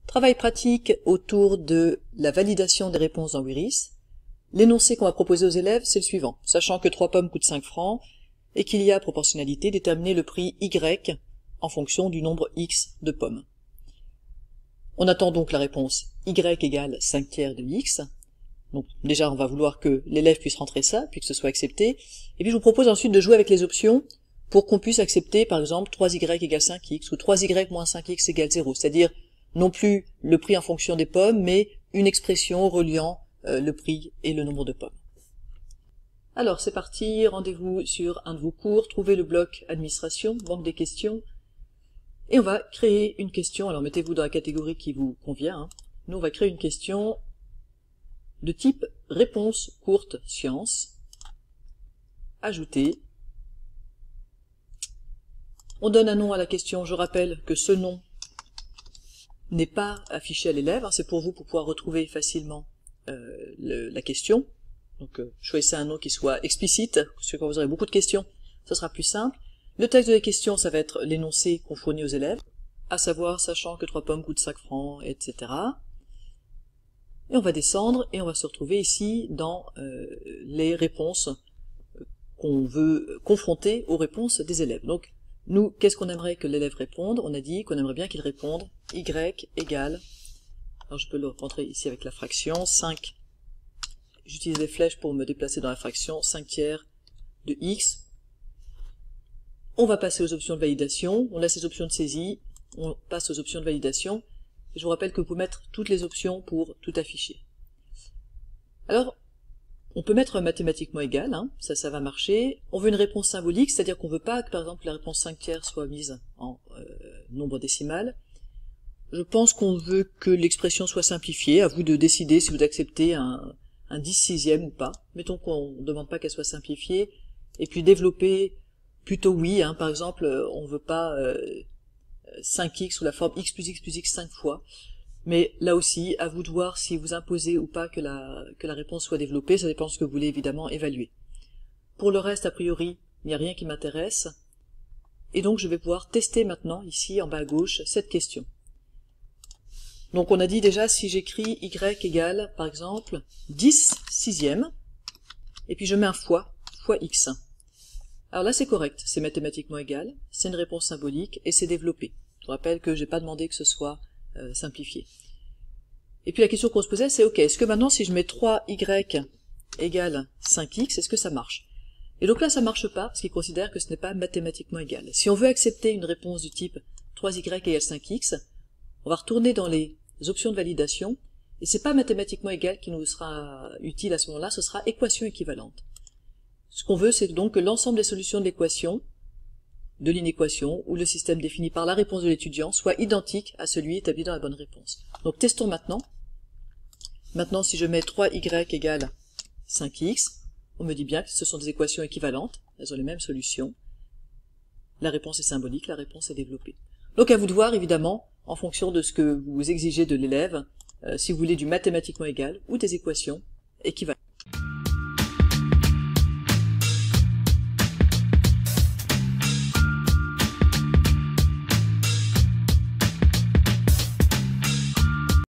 Travail pratique autour de la validation des réponses dans WIRIS. L'énoncé qu'on va proposer aux élèves, c'est le suivant. Sachant que 3 pommes coûtent 5 francs et qu'il y a proportionnalité, déterminer le prix Y en fonction du nombre X de pommes. On attend donc la réponse Y égale 5 tiers de X. Donc déjà, on va vouloir que l'élève puisse rentrer ça, puis que ce soit accepté. Et puis je vous propose ensuite de jouer avec les options pour qu'on puisse accepter, par exemple, 3Y égale 5X ou 3Y moins 5X égale 0. C'est-à-dire non plus le prix en fonction des pommes, mais une expression reliant le prix et le nombre de pommes. Alors c'est parti, rendez-vous sur un de vos cours, trouvez le bloc administration, banque des questions, et on va créer une question. Alors mettez-vous dans la catégorie qui vous convient, hein. Nous on va créer une question de type réponse courte science, ajouter. On donne un nom à la question, je rappelle que ce nom n'est pas affiché à l'élève, hein, c'est pour vous pour pouvoir retrouver facilement la question. Donc choisissez un nom qui soit explicite, parce que quand vous aurez beaucoup de questions, ça sera plus simple. Le texte de la question, ça va être l'énoncé qu'on fournit aux élèves, à savoir sachant que 3 pommes coûtent 5 francs, etc. Et on va descendre et on va se retrouver ici dans les réponses qu'on veut confronter aux réponses des élèves. Donc nous, qu'est-ce qu'on aimerait que l'élève réponde? On a dit qu'on aimerait bien qu'il réponde Y égale, alors je peux le rentrer ici avec la fraction, 5, j'utilise les flèches pour me déplacer dans la fraction, 5 tiers de X. On va passer aux options de validation, on laisse les options de saisie, on passe aux options de validation, et je vous rappelle que vous pouvez mettre toutes les options pour tout afficher. Alors, on peut mettre mathématiquement égal, hein, ça va marcher. On veut une réponse symbolique, c'est-à-dire qu'on ne veut pas que par exemple la réponse 5 tiers soit mise en nombre décimal. Je pense qu'on veut que l'expression soit simplifiée, à vous de décider si vous acceptez un 10/6 ou pas. Mettons qu'on ne demande pas qu'elle soit simplifiée, et puis développer plutôt oui, hein, par exemple on ne veut pas 5x sous la forme x plus x plus x 5 fois. Mais là aussi, à vous de voir si vous imposez ou pas que la réponse soit développée, ça dépend de ce que vous voulez évidemment évaluer. Pour le reste, a priori, il n'y a rien qui m'intéresse, et donc je vais pouvoir tester maintenant, ici en bas à gauche, cette question. Donc on a dit déjà, si j'écris y égale, par exemple, 10/6, et puis je mets un fois x. Alors là c'est correct, c'est mathématiquement égal, c'est une réponse symbolique, et c'est développé. Je vous rappelle que je n'ai pas demandé que ce soit simplifié. Et puis la question qu'on se posait, c'est ok, est-ce que maintenant si je mets 3y égale 5x, est-ce que ça marche? Et donc là ça marche pas, parce qu'il considère que ce n'est pas mathématiquement égal. Si on veut accepter une réponse du type 3y égale 5x, on va retourner dans les options de validation, et c'est pas mathématiquement égal qui nous sera utile à ce moment-là, ce sera équation équivalente. Ce qu'on veut, c'est donc que l'ensemble des solutions de l'équation, de l'inéquation, ou le système défini par la réponse de l'étudiant, soit identique à celui établi dans la bonne réponse. Donc testons maintenant. Maintenant, si je mets 3y égale 5x, on me dit bien que ce sont des équations équivalentes, elles ont les mêmes solutions. La réponse est symbolique, la réponse est développée. Donc à vous de voir, évidemment, en fonction de ce que vous exigez de l'élève, si vous voulez du mathématiquement égal ou des équations équivalentes.